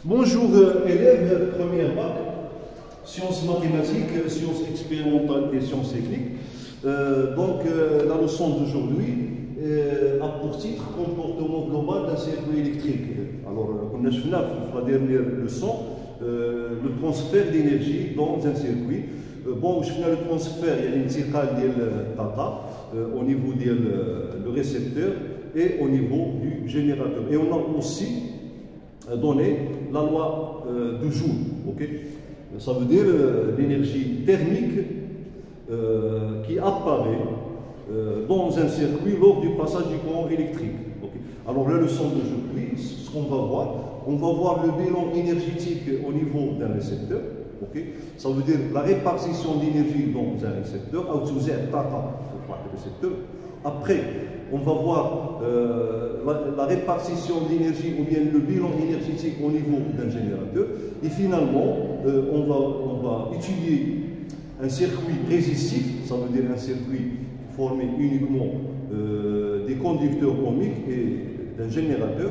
Bonjour élèves, première bac, sciences mathématiques, sciences expérimentales et sciences techniques. La leçon d'aujourd'hui a pour titre comportement global d'un circuit électrique. Alors, on a vu dans la dernière leçon le transfert d'énergie dans un circuit. Bon, je fais le transfert, il y a une circale de data au niveau du récepteur et au niveau du générateur. Et on a aussi donné la loi de Joule. Okay? Ça veut dire l'énergie thermique qui apparaît dans un circuit lors du passage du courant électrique. Okay? Alors la leçon d'aujourd'hui, ce qu'on va voir le bilan énergétique au niveau d'un récepteur. Okay? Ça veut dire la répartition d'énergie dans un récepteur, récepteur. Après, on va voir la répartition d'énergie ou bien le bilan énergétique au niveau d'un générateur. Et finalement, on va étudier un circuit résistif, ça veut dire un circuit formé uniquement des conducteurs ohmiques et d'un générateur.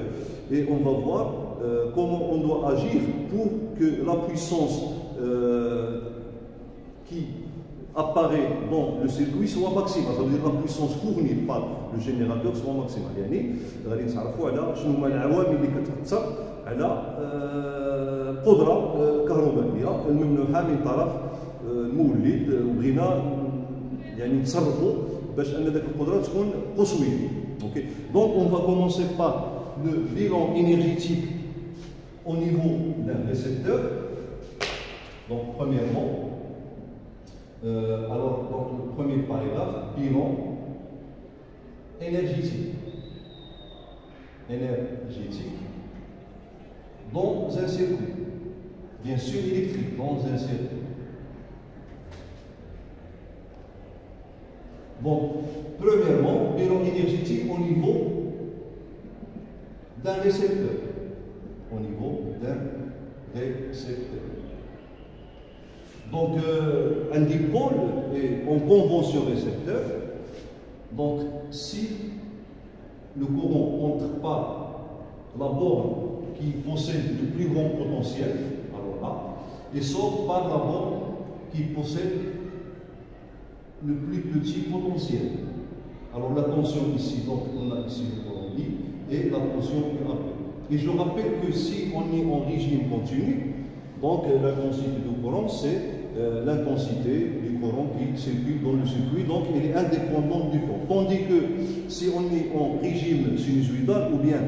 Et on va voir comment on doit agir pour que la puissance qui apparaît dans le circuit soit maximale, ça veut dire la puissance fournie par le générateur soit maximale. يعني غادي نتعرفوا على شنو هما العوامل اللي كتأثر على قدرة كهربائية الممنوحة من طرف المولد وبغينا يعني نتصرفوا باش ان ذاك القدرة تكون قصوية. OK. Donc on va commencer par le bilan énergétique au niveau d'un récepteur. Donc premièrement, alors, dans le premier paragraphe, bilan énergétique. Énergétique dans un circuit. Bien sûr, électrique dans un circuit. Bon, premièrement, bilan énergétique au niveau d'un récepteur. Au niveau d'un récepteur. Donc, un dipôle est en convention récepteur. Donc, si le courant entre par la borne qui possède le plus grand potentiel, alors A, et sort par la borne qui possède le plus petit potentiel. Alors, la tension ici, donc on a ici le courant I et la tension UAP. Et je rappelle que si on est en régime continu, donc l'intensité du courant, c'est l'intensité du courant qui circule dans le circuit, donc elle est indépendante du temps. Tandis que si on est en régime sinusoïdal ou bien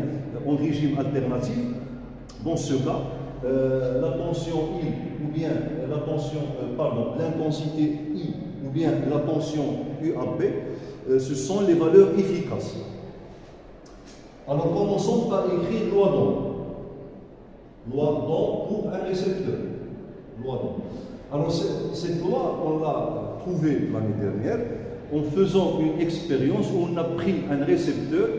en régime alternatif, dans ce cas, la tension I ou bien l'intensité I ou bien la tension UAP, ce sont les valeurs efficaces. Alors commençons par écrire loi d'Ohm. Loi d'Ohm pour un récepteur. Loi d'Ohm. Alors cette loi, on l'a trouvée l'année dernière en faisant une expérience où on a pris un récepteur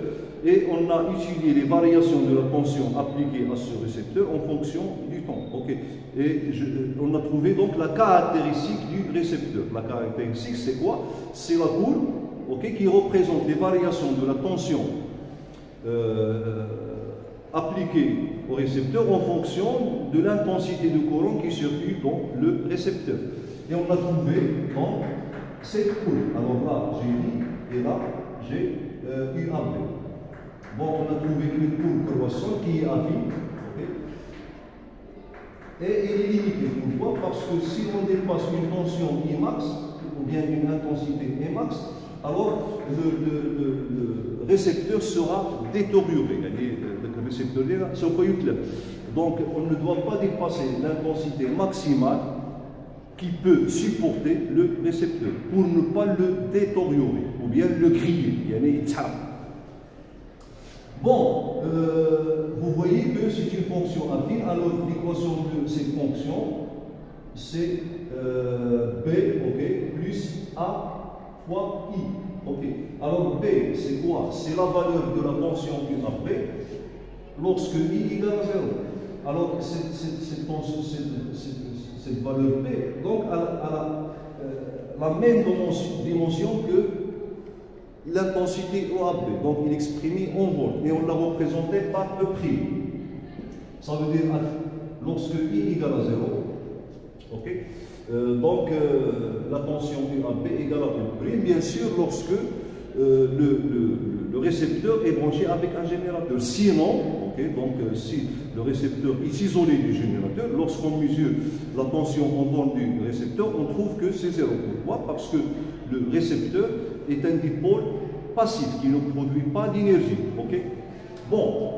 et on a étudié les variations de la tension appliquée à ce récepteur en fonction du temps. Okay. Et on a trouvé donc la caractéristique du récepteur. La caractéristique, c'est quoi? C'est la courbe, okay, qui représente les variations de la tension appliquée au récepteur en fonction de l'intensité du courant qui circule dans le récepteur. Et on a trouvé donc cette courbe. Alors là, j'ai I et là, j'ai UAB. Bon, on a trouvé une courbe croissante qui est à vie. Okay. Et elle est limitée. Pourquoi? Parce que si on dépasse une tension Imax, ou bien une intensité Emax, alors le récepteur sera détérioré. Le récepteur là, donc on ne doit pas dépasser l'intensité maximale qui peut supporter le récepteur pour ne pas le détériorer ou bien le griller. Bon, vous voyez que c'est une fonction affine, alors l'équation de cette fonction c'est B, okay, plus A fois I. Okay. Alors B, c'est quoi? C'est la valeur de la tension UAP lorsque I égale à 0. Alors cette valeur B, donc a la même dimension que l'intensité UAP. Donc il est exprimé en volts et on l'a représenté par E'. Ça veut dire lorsque I égale à 0, ok, donc la tension UAB égale à E', bien sûr, lorsque le récepteur est branché avec un générateur. Sinon, okay, donc, si le récepteur est isolé du générateur, lorsqu'on mesure la tension en borne du récepteur, on trouve que c'est 0. Pourquoi? Parce que le récepteur est un dipôle passif qui ne produit pas d'énergie. Okay? Bon,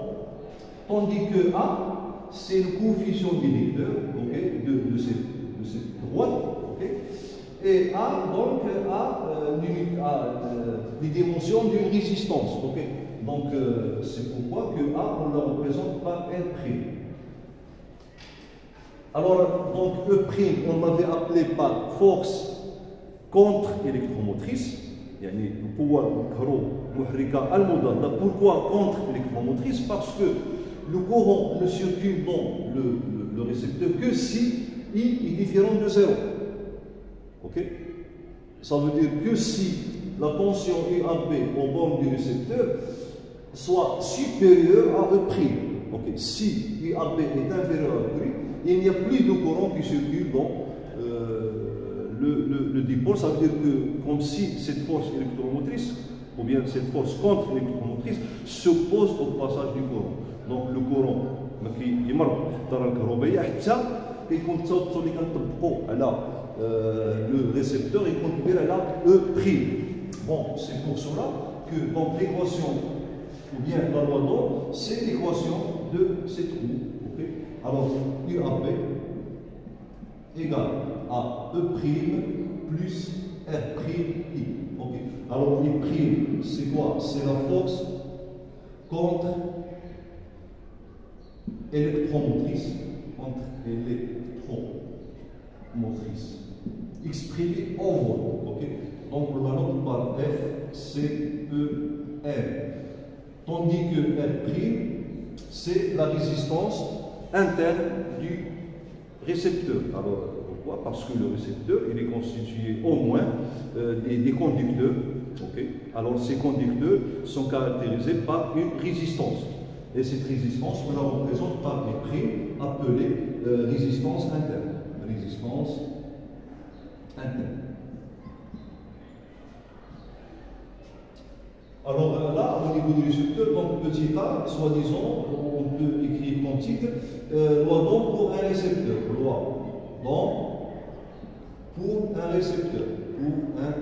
tandis que A, c'est le coefficient directeur, okay, de cette droite. Okay? Et A, donc, a les dimensions d'une résistance. Okay? Donc, c'est pourquoi que A, on la représente par R'. Alors, donc, E', on l'avait appelé par force contre-électromotrice. يعني القوة المحركة المضادة. Pourquoi contre-électromotrice? Parce que le courant ne circule dans le récepteur que si I est différent de 0. Ok? Ça veut dire que si la tension UAB aux bornes du récepteur soit supérieure à E'. Okay? Si UAB est inférieur à E', il n'y a plus de courant qui circule dans le dipôle. Ça veut dire que comme si cette force électromotrice, ou bien cette force contre-électromotrice, s'oppose au passage du courant. Donc le courant qui يمر في الدارة الكهربائية حتى كيكون التوتر اللي كنطبقوا على le récepteur est contribué à la E'. Bon, c'est pour cela que dans l'équation, ou bien la loi d'Ohm, c'est l'équation de cette roue. Okay? Alors, UAB égale à E' plus R'I. Okay? Alors, I', c'est quoi? C'est la force contre-électromotrice. Contre-électromotrice. Exprimé en volt. Okay? Donc on la note par F, C, E, R. Tandis que R', c'est la résistance interne du récepteur. Alors pourquoi? Parce que le récepteur il est constitué au moins des conducteurs. Okay? Alors ces conducteurs sont caractérisés par une résistance. Et cette résistance, on la représente par des primes appelées résistance interne. Résistance interne. Alors là, au niveau du récepteur, donc petit a, soi-disant, on peut écrire comme titre, loi d'Ohm pour un récepteur. Loi d'Ohm pour un récepteur. Pour un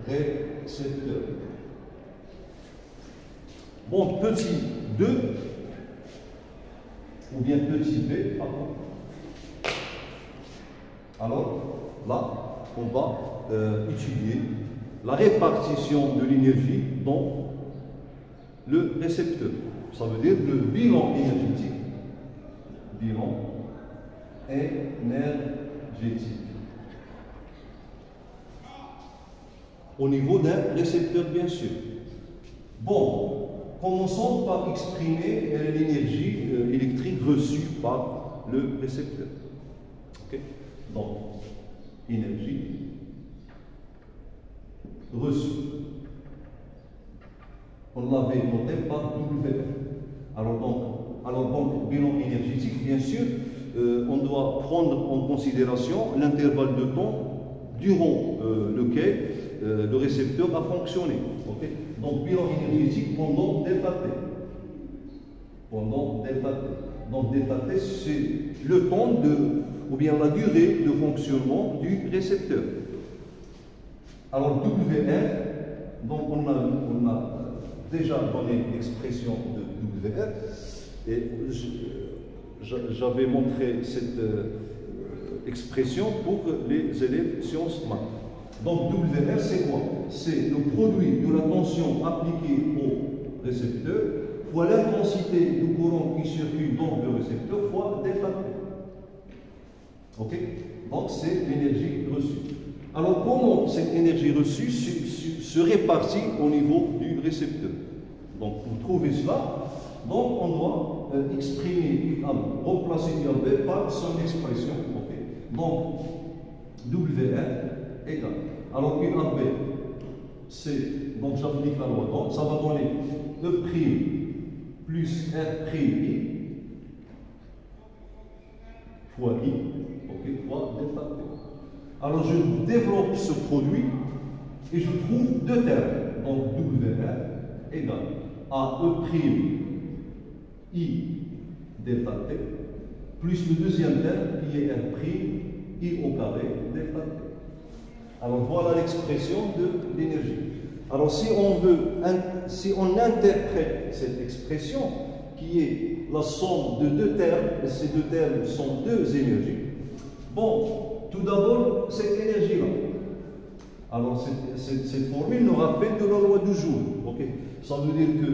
récepteur. Bon, petit 2, ou bien petit b, pardon. Alors, là, on va étudier la répartition de l'énergie dans le récepteur. Ça veut dire le bilan énergétique. Bilan énergétique. Au niveau d'un récepteur, bien sûr. Bon, commençons par exprimer l'énergie électrique reçue par le récepteur. Okay? Donc, énergie reçue. On l'avait noté par W. Alors donc, bilan énergétique, bien sûr, on doit prendre en considération l'intervalle de temps durant lequel le récepteur a fonctionné. Okay? Donc, bilan énergétique pendant delta T. Pendant delta T. Donc, delta T, c'est le temps ou bien la durée de fonctionnement du récepteur. Alors, WR, donc on a déjà donné l'expression de WR, et j'avais montré cette expression pour les élèves sciences maths. Donc, WR, c'est quoi? C'est le produit de la tension appliquée au récepteur fois l'intensité du courant qui circule dans le récepteur fois delta T. Ok? Donc, c'est l'énergie reçue. Alors, comment cette énergie reçue se répartit au niveau du récepteur? Donc, pour trouver cela, donc, on doit exprimer UAB, remplacer UAB par son expression. Okay? Donc, WR égale. Alors, UAB, c'est, donc j'applique la loi d'Ohm, ça va donner E' plus R'I fois I, ok, fois delta T. Alors je développe ce produit et je trouve deux termes. Donc WR égale à E' I delta T plus le deuxième terme qui est R' I au carré delta T. Alors voilà l'expression de l'énergie. Alors si on interprète cette expression qui est la somme de deux termes, et ces deux termes sont deux énergies, bon, tout d'abord cette énergie-là. Alors cette formule nous rappelle de la loi du jour. Okay? Ça veut dire que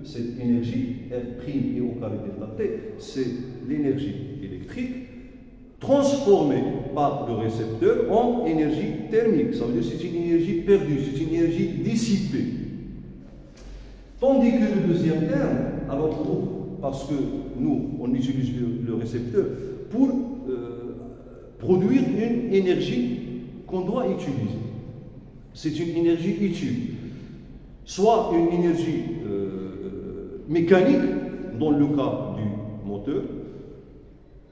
cette énergie, R' I au carré delta T, c'est l'énergie électrique transformée par le récepteur en énergie thermique. Ça veut dire que c'est une énergie perdue, c'est une énergie dissipée. Tandis que le deuxième terme, alors parce que nous, on utilise le récepteur pour produire une énergie qu'on doit utiliser. C'est une énergie utile. Soit une énergie mécanique, dans le cas du moteur,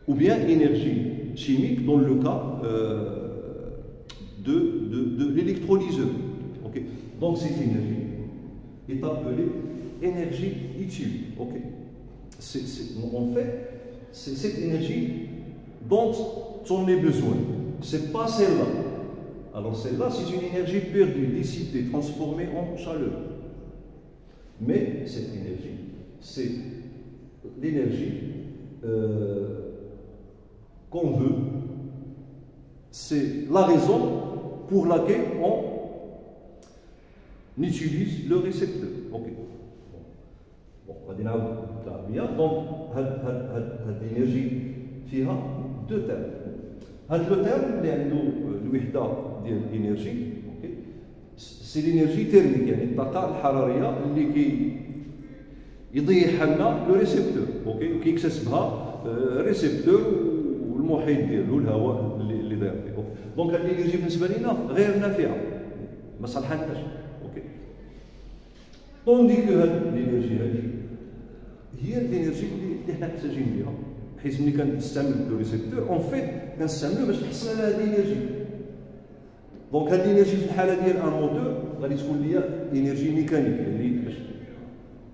ou bien énergie chimique, dans le cas de l'électrolyseur. Okay? Donc cette énergie est appelée énergie utile. Okay? En fait, c'est cette énergie dont on a besoin. Ce n'est pas celle-là. Alors celle-là, c'est une énergie perdue, dissipée, transformée en chaleur. Mais cette énergie, c'est l'énergie qu'on veut. C'est la raison pour laquelle on utilise le récepteur. Ok. Bon, donc, cette énergie فيها deux termes. Le terme اللي عنده الوحدة ديال الإنرجي سي الإنرجي تيرميك يعني الطاقة الحرارية اللي يضيعها لنا لو ريسبتور اوكي وكيكتسبها الريسبتور والمحيط ديالو الهواء اللي داير فيه. دونك هاد الإنرجي بالنسبة لينا غير نافعة ما صالحاناش. اوكي طوندي كو هاد الإنرجي هادي هي الإنرجي اللي حنا محتاجين ليها حيت ملي كنستعمل لو ريسبتور اون فيت كنستعملو باش نحصل على هاد الانرجي. دونك هاد الانرجي في الحاله ديال ان موتور غادي تكون ليا انرجي ميكانيك يعني باش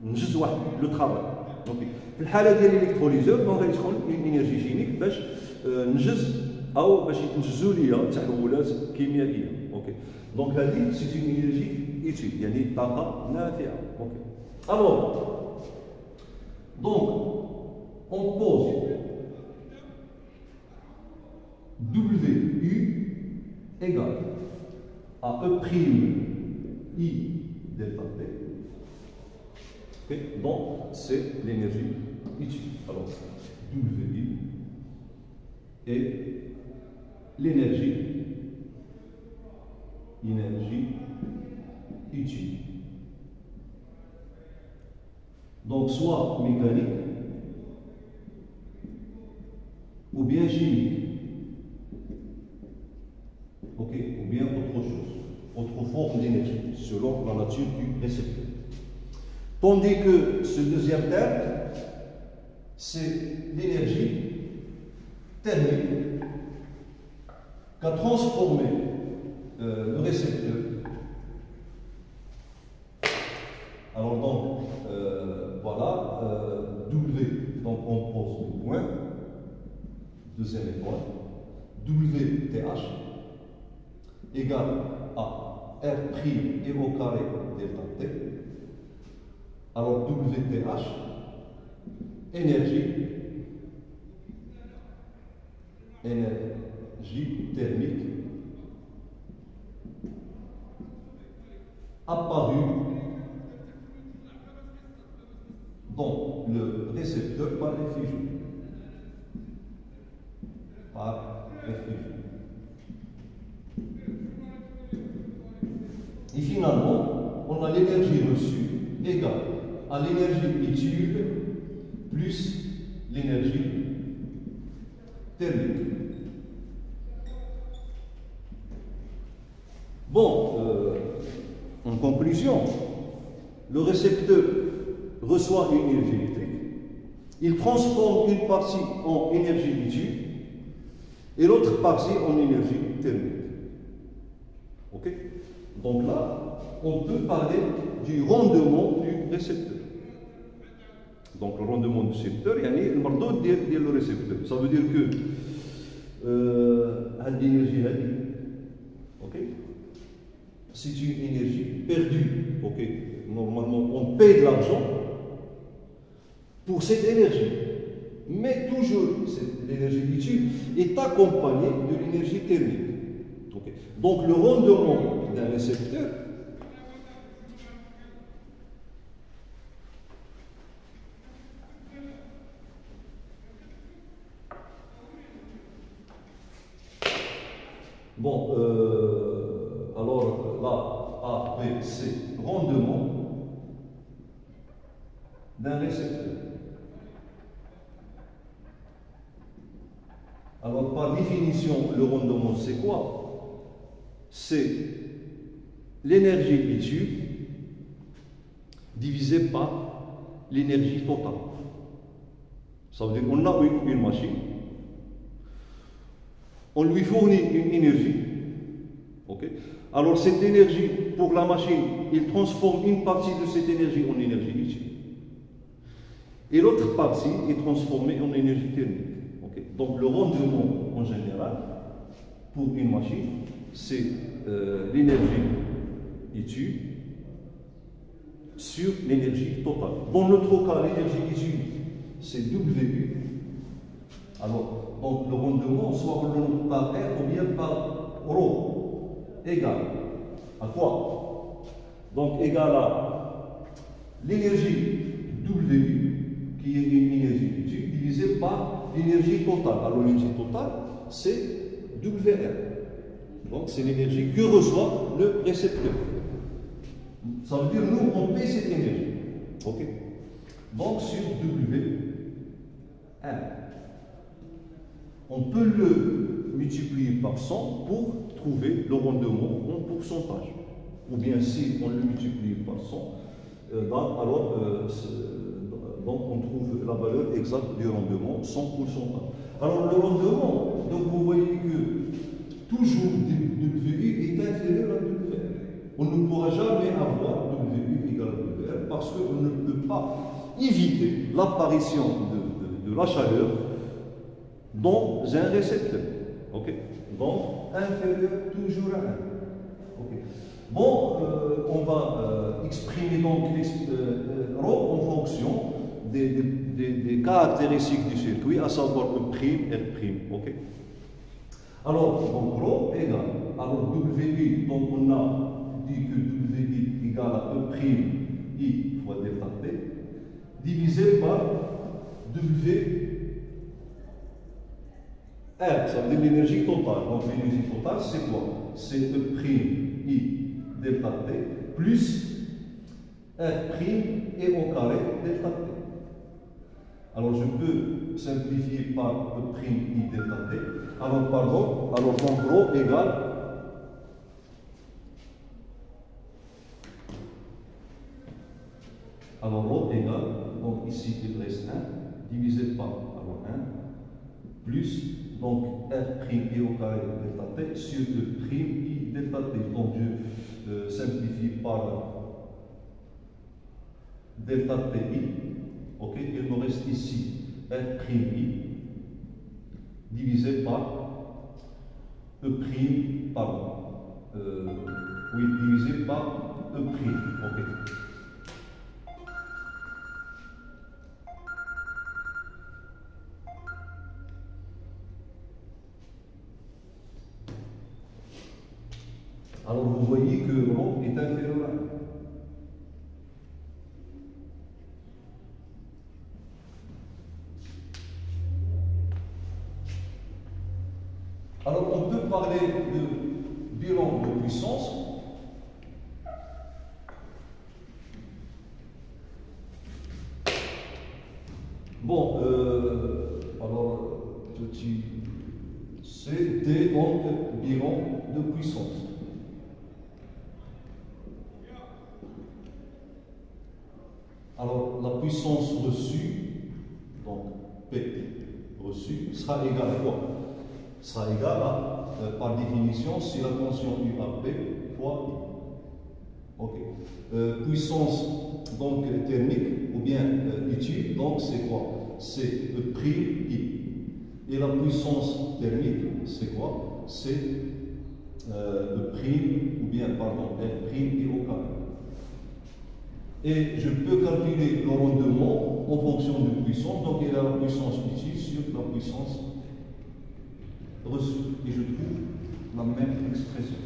ننجز واحد لو طرافاي. اوكي في الحاله ديال الالكتروليزور دونك غادي تكون انرجي كيميك باش ننجز او باش يتنجزوا ليا تحولات كيميائيه. اوكي دونك هذه سي اون انرجي ايتيل يعني طاقه نافعه. اوكي الوغ دونك on pose WU égale à E' I delta T. Okay. Donc, c'est l'énergie utile. Alors, WI est l'énergie utile. Donc, soit mécanique, ou bien chimique, ok, ou bien autre chose, autre forme d'énergie, selon la nature du récepteur. Tandis que ce deuxième terme, c'est l'énergie thermique qu'a transformé le récepteur. Alors donc, voilà, W, donc on pose le point. Deuxième étoile, WTH égale à R' et au carré delta T. Alors WTH, énergie thermique apparue dans le récepteur par effusion. Et finalement, on a l'énergie reçue égale à l'énergie utile plus l'énergie thermique. Bon, en conclusion, le récepteur reçoit une énergie électrique, il transforme une partie en énergie utile et l'autre partie en énergie thermique. Ok? Donc là, on peut parler du rendement du récepteur. Donc le rendement du récepteur, il y a le mardot du récepteur. Ça veut dire que l'énergie, ok, c'est une énergie perdue. Ok, normalement on paye de l'argent pour cette énergie, mais toujours l'énergie issue est accompagnée de l'énergie thermique. Okay. Donc le rendement d'un récepteur bon, alors là, A, B, C, rendement d'un récepteur. Alors par définition, le rendement c'est quoi? C'est l'énergie issue divisée par l'énergie totale. Ça veut dire qu'on a une machine, on lui fournit une énergie. Okay. Alors cette énergie, pour la machine, il transforme une partie de cette énergie en énergie issue. Et l'autre partie est transformée en énergie thermique. Okay. Donc le rendement en général, pour une machine, c'est l'énergie issue sur l'énergie totale. Dans notre cas, l'énergie issue, c'est WU. Alors, donc le rendement, soit on le note par R ou bien par ρ, égal à quoi? Donc égal à l'énergie WU, qui est une énergie issue, divisée par l'énergie totale. Alors l'énergie totale, c'est WR. Donc c'est l'énergie que reçoit le récepteur. Ça veut dire nous, on paye cette énergie. Ok. Donc sur WR. On peut le multiplier par 100 pour trouver le rendement en pourcentage. Ou bien si on le multiplie par 100, donc on trouve la valeur exacte du rendement sans pourcentage. Alors le rendement, donc vous voyez que toujours WU est inférieur à WR. On ne pourra jamais avoir WU égal à WR parce qu'on ne peut pas éviter l'apparition de la chaleur dans un récepteur. Okay. Donc, inférieur toujours à 1. Okay. Bon, on va exprimer donc ρ en fonction des caractéristiques du circuit, à savoir E', R'. Okay. Alors, donc ρ égale. Alors, WI, donc on a dit que WI égale à E' I fois delta T, divisé par W. R, ça veut dire l'énergie totale. Donc l'énergie totale, c'est quoi? C'est E' delta T plus R' et au carré delta T. Alors je peux simplifier par E' delta T. Alors pardon, alors en gros égale ρ égale, donc ici il reste 1, divisé par alors 1 plus donc R' et au carré delta T sur E' I delta T. Donc je simplifie par delta Ti. Ok, il me reste ici R' I divisé par E', pardon. Oui, divisé par E'. Ok. Alors vous voyez que ρ est inférieur à 1. Alors on peut parler de bilan de puissance. Bon, alors petit C, D, donc bilan de puissance. Alors, la puissance reçue, donc P reçue, sera égale à quoi? sera égal à, par définition, c'est la tension UAP fois I. Ok. Puissance donc thermique ou bien ITU, donc c'est quoi? C'est E' I. Et la puissance thermique, c'est quoi? C'est E' ou bien, pardon, F' I au carré. Et je peux calculer le rendement en fonction de puissance, donc il y a la puissance ITU sur la puissance reçue. Et je trouve la même expression.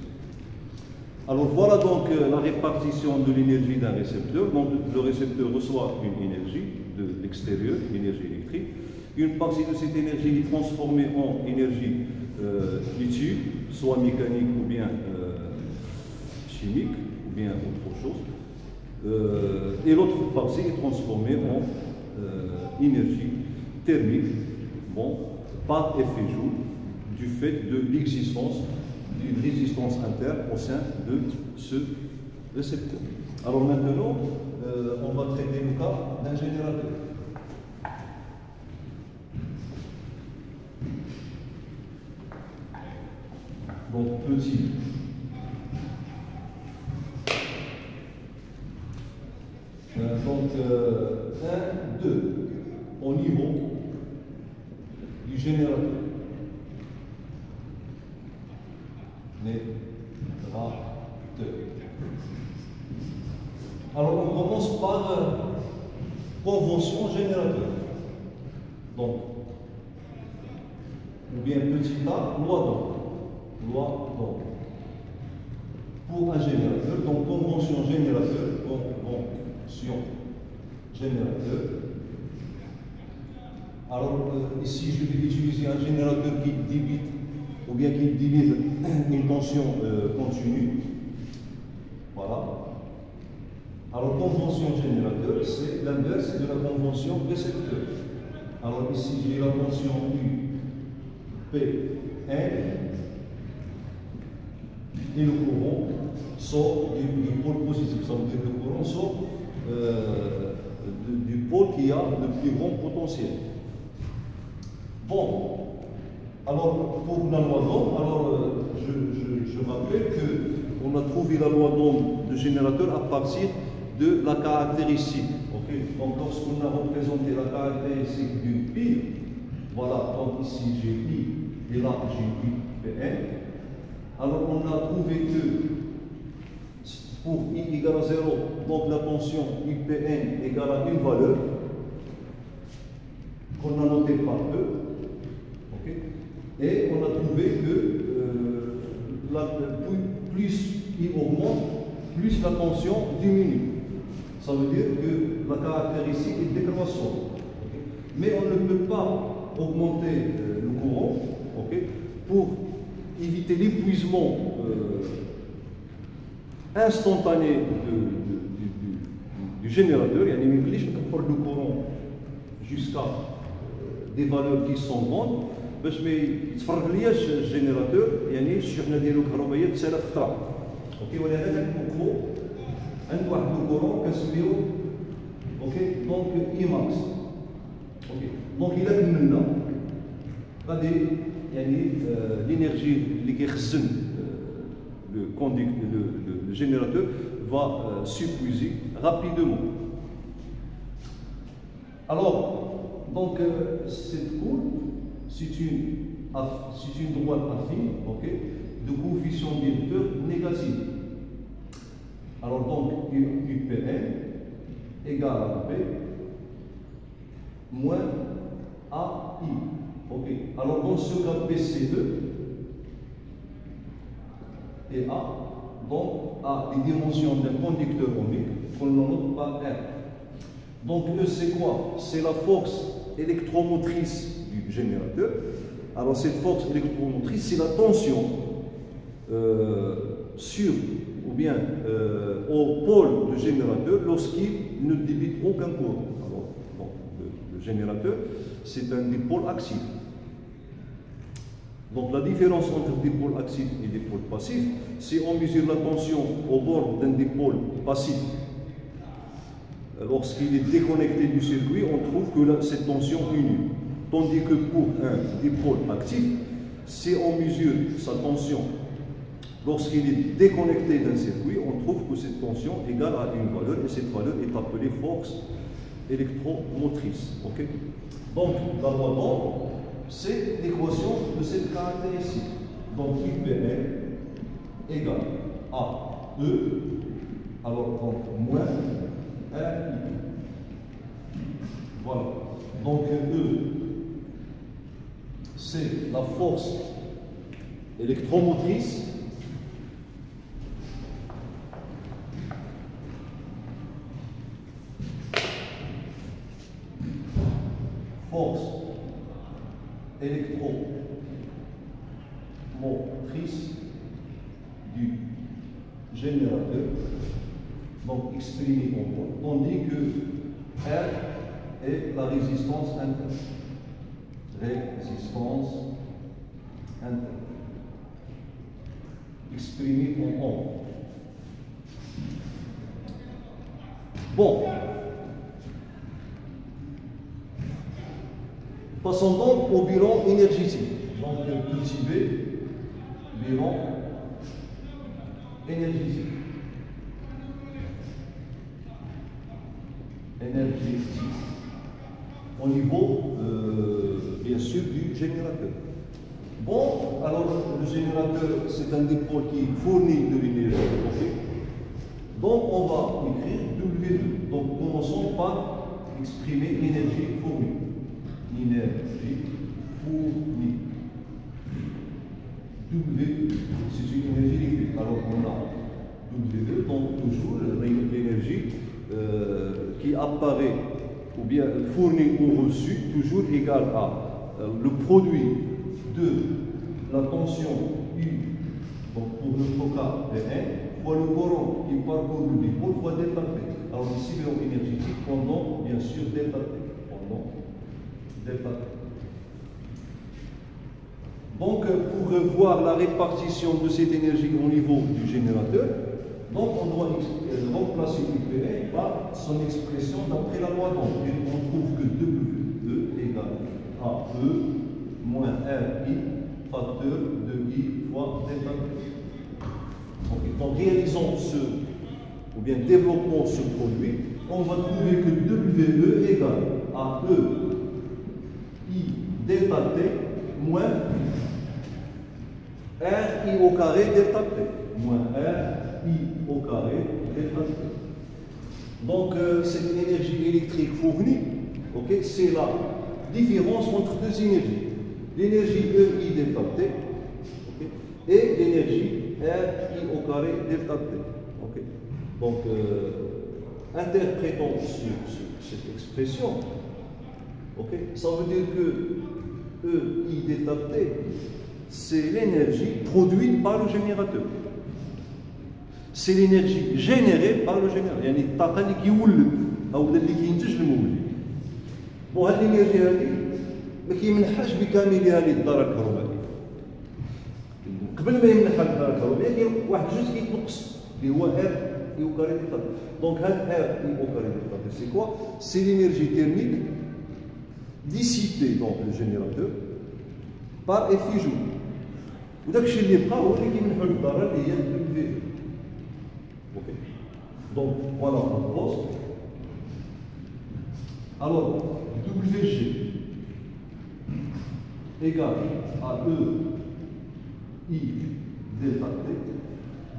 Alors voilà donc la répartition de l'énergie d'un récepteur. Donc le récepteur reçoit une énergie de l'extérieur, une énergie électrique. Une partie de cette énergie est transformée en énergie ITU, soit mécanique ou bien chimique, ou bien autre chose. Et l'autre partie est transformée en énergie thermique, bon, par effet Joule, du fait de l'existence d'une résistance interne au sein de ce récepteur. Alors maintenant, on va traiter le cas d'un générateur. Donc petit. Donc 1, 2 au niveau du générateur. Alors on commence par convention générateur. Donc, ou bien petit a, loi d'Ohm. Loi d'Ohm. Pour un générateur, donc convention générateur, convention générateur. Alors ici je vais utiliser un générateur qui débite ou bien qui délivre une tension continue. Voilà. Alors convention générateur, c'est l'inverse de la convention récepteur. Alors ici j'ai la tension U, P, N, et le courant sort du pôle positif. Ça veut dire que le courant sort du pôle qui a le plus grand potentiel. Bon, alors pour la loi d'Ohm, alors je rappelle qu'on a trouvé la loi d'Ohm de générateur à partir de la caractéristique. Okay. Donc lorsqu'on a représenté la caractéristique d'une pile, voilà, donc ici j'ai I et là j'ai U, Pn. Alors on a trouvé que pour I égale à 0, donc la tension UPN égale à une valeur qu'on a notée par E. Okay. Et on a trouvé que plus I augmente, plus la tension diminue. Ça veut dire que la caractéristique est décroissante. Okay. Mais on ne peut pas augmenter le courant, okay, pour éviter l'épuisement instantané du générateur. Il y a le courant jusqu'à des valeurs qui sont grandes. باش ما يتفرغلياش الجينيراتور يعني الشحنه ديالو الكهربائيه تسالف خطره اوكي ولهذا كنوقفوا عند واحد الكورون كنسميوه اوكي دونك اي ماكس اوكي دونك الا كملنا غادي يعني لينيرجي اللي كيخزن le générateur va s'épuiser rapidement. Alors, donc cette courbe, c'est une droite affine, okay, de coefficient directeur négatif. Alors donc UPN égale à P moins AI. Okay. Alors dans ce cas PC2 et A, donc a des dimensions d'un conducteur ohmique qu'on note par R. Donc E c'est quoi? C'est la force électromotrice du générateur. Alors cette force électromotrice, c'est la tension sur ou bien au pôle du générateur lorsqu'il ne débite aucun courant. Alors bon, le générateur, c'est un dipôle actif. Donc la différence entre dipôle actif et dipôle passif, si on mesure la tension au bord d'un dipôle passif, lorsqu'il est déconnecté du circuit, on trouve que là, cette tension est nulle. Tandis que pour un dipôle actif, si on mesure sa tension lorsqu'il est déconnecté d'un circuit, on trouve que cette tension égale à une valeur, et cette valeur est appelée force électromotrice. Okay? Donc, la loi d'Ohm, c'est l'équation de cette caractéristique. Donc, IPN égale à E, alors donc moins RI. Voilà. Donc, E, c'est la force électromotrice du générateur, donc exprimé en poids, tandis que R est la résistance interne. Résistance interne. Exprimée en ohm. Bon. Passons donc au bilan énergétique. Donc, petit b, bilan énergétique. Énergétique. Au niveau, bien sûr, du générateur. Bon, alors, le générateur, c'est un dipôle qui fournit de l'énergie. Okay. Donc, on va écrire W2. Donc, commençons par exprimer l'énergie fournie. Énergie fournie. W, c'est une énergie électrique. Alors on a W2, donc toujours l'énergie qui apparaît ou bien fournie ou reçue, toujours égale à le produit de la tension U, donc pour notre cas P1, fois le courant qui parcourt le dipôle fois delta P. Alors ici, bilan énergétique pendant, bien sûr, delta P. Pendant delta P. Donc, pour voir la répartition de cette énergie au niveau du générateur, donc on doit remplacer UPN par son expression d'après la loi d'Ohm. Et on trouve que WE égale à E moins RI facteur de I fois delta P. Okay. Donc, réalisant ou bien développant ce produit, on va trouver que WE égale à E I delta T moins RI au carré delta P. Moins RI au carré delta P. Donc, cette énergie électrique fournie, okay, c'est la différence entre deux énergies. L'énergie EI delta T, okay, et l'énergie RI au carré delta T. Okay. Donc, interprétons cette expression, okay, ça veut dire que EI delta T, c'est l'énergie produite par le générateur. C'est l'énergie générée par le générateur. يعني الطاقة اللي كيولد أو اللي كينتج المولد. وهذه الإنرجي هذه ما كيمنحهاش بكاملها للدارة الكهربائية. قبل ما يمنحها للدارة الكهربائية كاين واحد الجزء كيتنقص اللي هو R I au carré delta T. Donc هذا R I au carré delta T c'est quoi? C'est l'énergie thermique dissipée dans le générateur par effet joule. وداك الشيء اللي بقى هو اللي كيمنحو للدارة اللي هي W. Ok. Donc voilà on pose. Alors WG égale à E I delta T.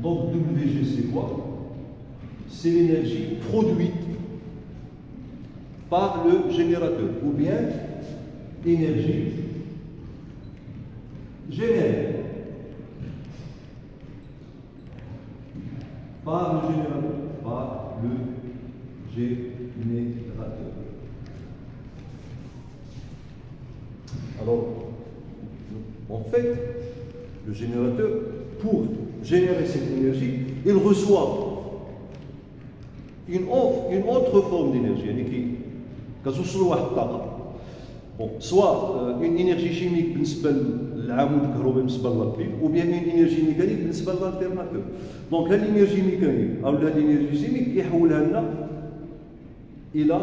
Donc WG c'est quoi? C'est l'énergie produite par le générateur ou bien énergie générée par le générateur. Par le générateur. Alors, en fait, le générateur, pour générer cette énergie, il reçoit une autre forme d'énergie, bon, soit une énergie chimique ou bien une énergie mécanique l'alternateur. Donc l'énergie mécanique ou l'énergie chimique il a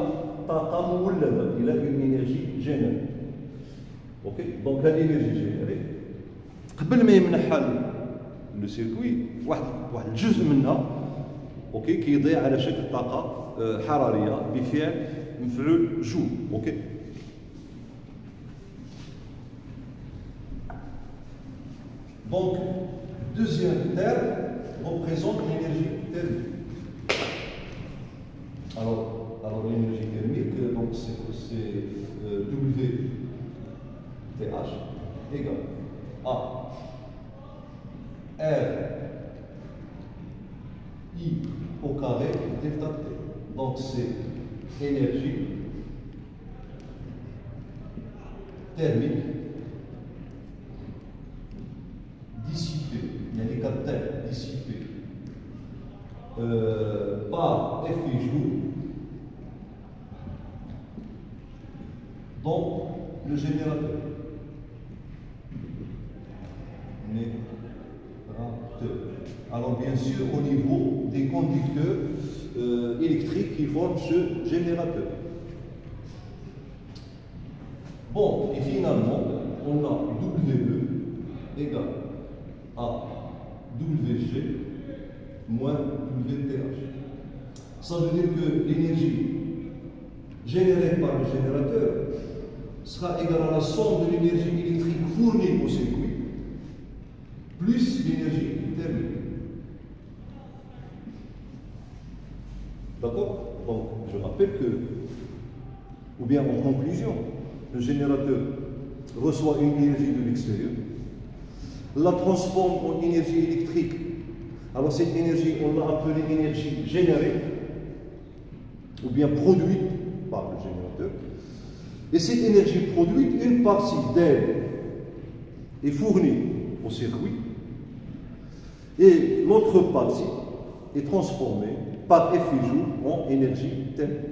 une énergie générée. Okay? Donc l'énergie générée قبل ما يمنحها لو سيركوي واحد الجزء منها اوكي كيضيع على شكل طاقه حراريه بفعل مفعول جو. اوكي donc deuxième terme représente l'énergie thermique. Alors l'énergie thermique donc c'est WTH égale A R I au carré delta T. Donc c'est énergie thermique dissipée, il y a les capteurs dissipés par effet joule dans le générateur. Alors bien sûr au niveau des conducteurs électriques qui forment ce générateur. Bon, et finalement, on a WE égale à WG moins WTH. Ça veut dire que l'énergie générée par le générateur sera égale à la somme de l'énergie électrique fournie au circuit plus l'énergie thermique. D'accord? Donc, je rappelle que, ou bien en conclusion, le générateur reçoit une énergie de l'extérieur, la transforme en énergie électrique. Alors, cette énergie, on l'a appelée énergie générée, ou bien produite par le générateur. Et cette énergie produite, une partie d'elle est fournie au circuit, et l'autre partie est transformée par effet joule en énergie thermique.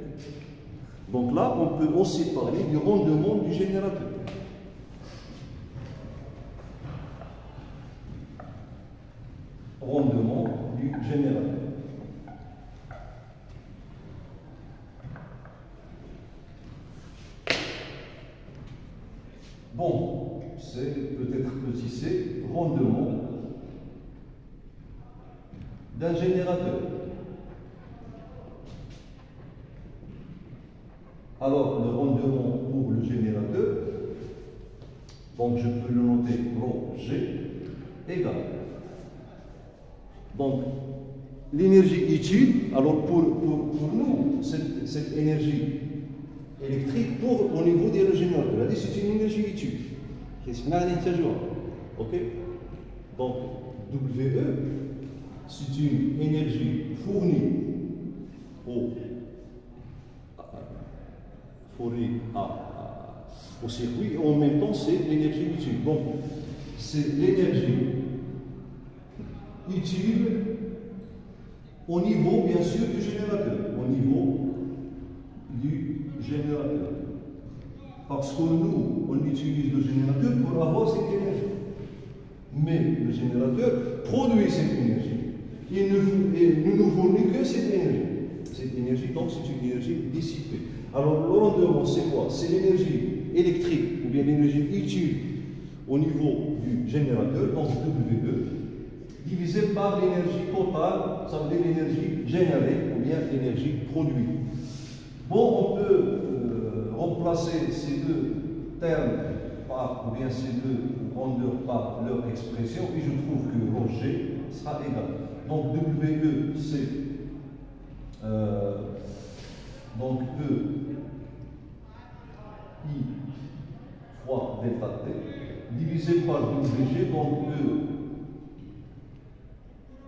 Donc là, on peut aussi parler du rendement du générateur. Rendement du générateur. Bon, c'est peut-être petit c, rendement d'un générateur. Alors, le rendement pour le générateur, donc je peux le noter ρG égale. Donc, l'énergie utile, alors pour nous, cette énergie électrique au niveau du générateur, c'est une énergie utile. Ok? Donc, WE, c'est une énergie fournie au circuit, et en même temps c'est l'énergie utile. Donc c'est l'énergie utile au niveau bien sûr du générateur, parce que nous on utilise le générateur pour avoir cette énergie, mais le générateur produit cette énergie et ne nous fournit que cette énergie, donc c'est une énergie dissipée. Alors le rendement c'est quoi? C'est l'énergie électrique ou bien l'énergie utile au niveau du générateur, donc WE, divisé par l'énergie totale, ça veut dire l'énergie générée ou bien l'énergie produite. Bon, on peut remplacer ces deux termes ou bien ces deux grandeurs par leur expression, et je trouve que ρG sera égal. Donc WE c'est donc E I fois delta T divisé par WG, donc E.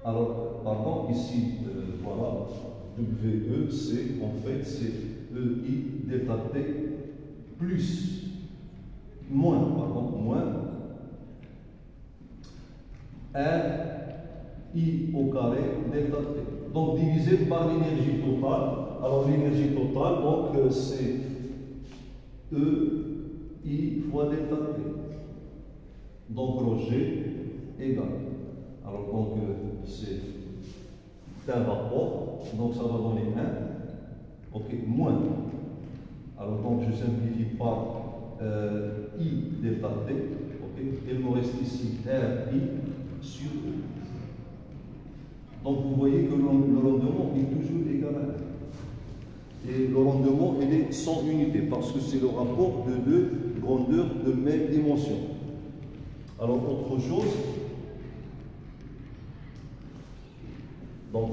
Alors, pardon, ici, voilà, WE, c'est en fait, c'est EI delta T plus, moins R I au carré delta T. Donc, divisé par l'énergie totale. Alors, l'énergie totale, donc, c'est EI fois delta T. Donc, ρG égale. Alors, donc, c'est un rapport. Donc, ça va donner 1. Ok, moins. Alors, donc, je simplifie par I delta T. Ok, Il me reste ici RI sur E. Donc vous voyez que le rendement est toujours égal à 1. Et le rendement, il est sans unité, parce que c'est le rapport de deux grandeurs de même dimension. Alors, autre chose, donc,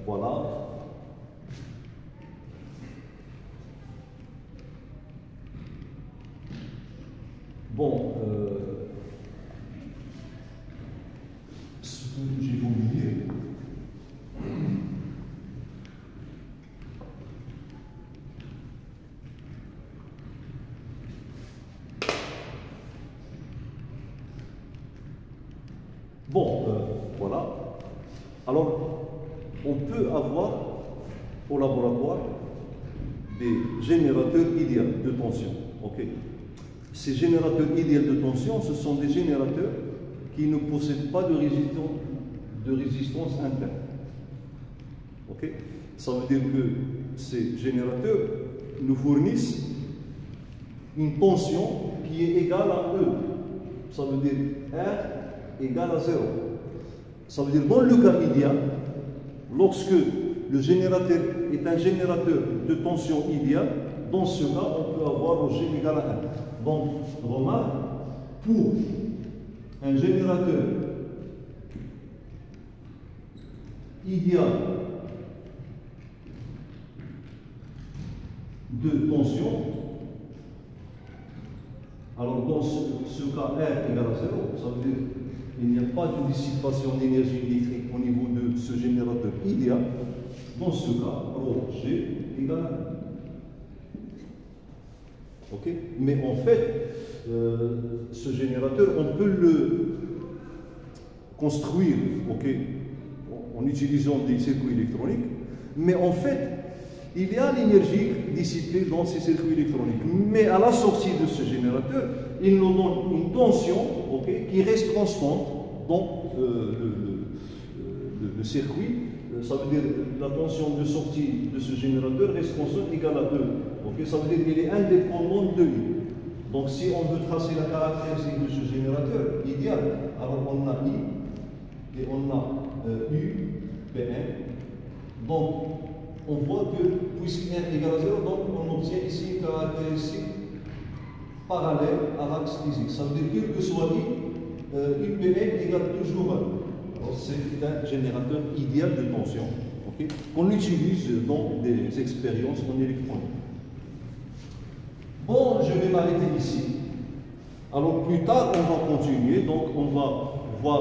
voilà. Bon, ce que j'ai oublié, bon, voilà. Alors, on peut avoir au laboratoire des générateurs idéaux de tension. Okay. Ces générateurs idéaux de tension, ce sont des générateurs qui ne possèdent pas de résistance interne. Okay. Ça veut dire que ces générateurs nous fournissent une tension qui est égale à E. Ça veut dire R égale à 0. Ça veut dire dans le cas idéal, lorsque le générateur est un générateur de tension idéale, dans ce cas, on peut avoir G égal à 1. Donc, remarque, pour un générateur idéal de tension, alors dans ce cas R égale à 0, ça veut dire qu'il n'y a pas de dissipation d'énergie électrique au niveau de ce générateur idéal. Dans ce cas, rho G égale à 1. Okay. Mais en fait, ce générateur, on peut le construire, okay, en utilisant des circuits électroniques, mais en fait, il y a l'énergie dissipée dans ces circuits électroniques. Mais à la sortie de ce générateur, il nous donne une tension, okay, qui reste constante dans le circuit. Ça veut dire que la tension de sortie de ce générateur reste constante égale à 2. Okay? Ça veut dire qu'il est indépendant de I. Donc si on veut tracer la caractéristique de ce générateur idéal, alors on a I et on a U, Pn. Donc on voit que puisque n égale à 0, donc on obtient ici une caractéristique parallèle à l'axe physique. Ça veut dire quel que soit I, UPn égale toujours 1. C'est un générateur idéal de tension, okay, qu'on utilise dans des expériences en électronique. Bon, je vais m'arrêter ici. Alors plus tard, on va continuer. Donc on va voir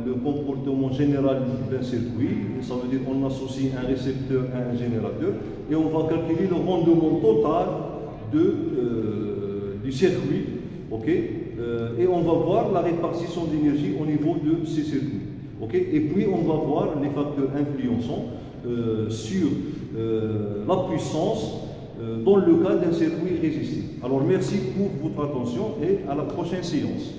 le comportement général d'un circuit. Ça veut dire qu'on associe un récepteur à un générateur et on va calculer le rendement total du circuit. Okay, et on va voir la répartition d'énergie au niveau de ces circuits. Okay? Et puis on va voir les facteurs influençants sur la puissance dans le cas d'un circuit résistif. Alors merci pour votre attention et à la prochaine séance.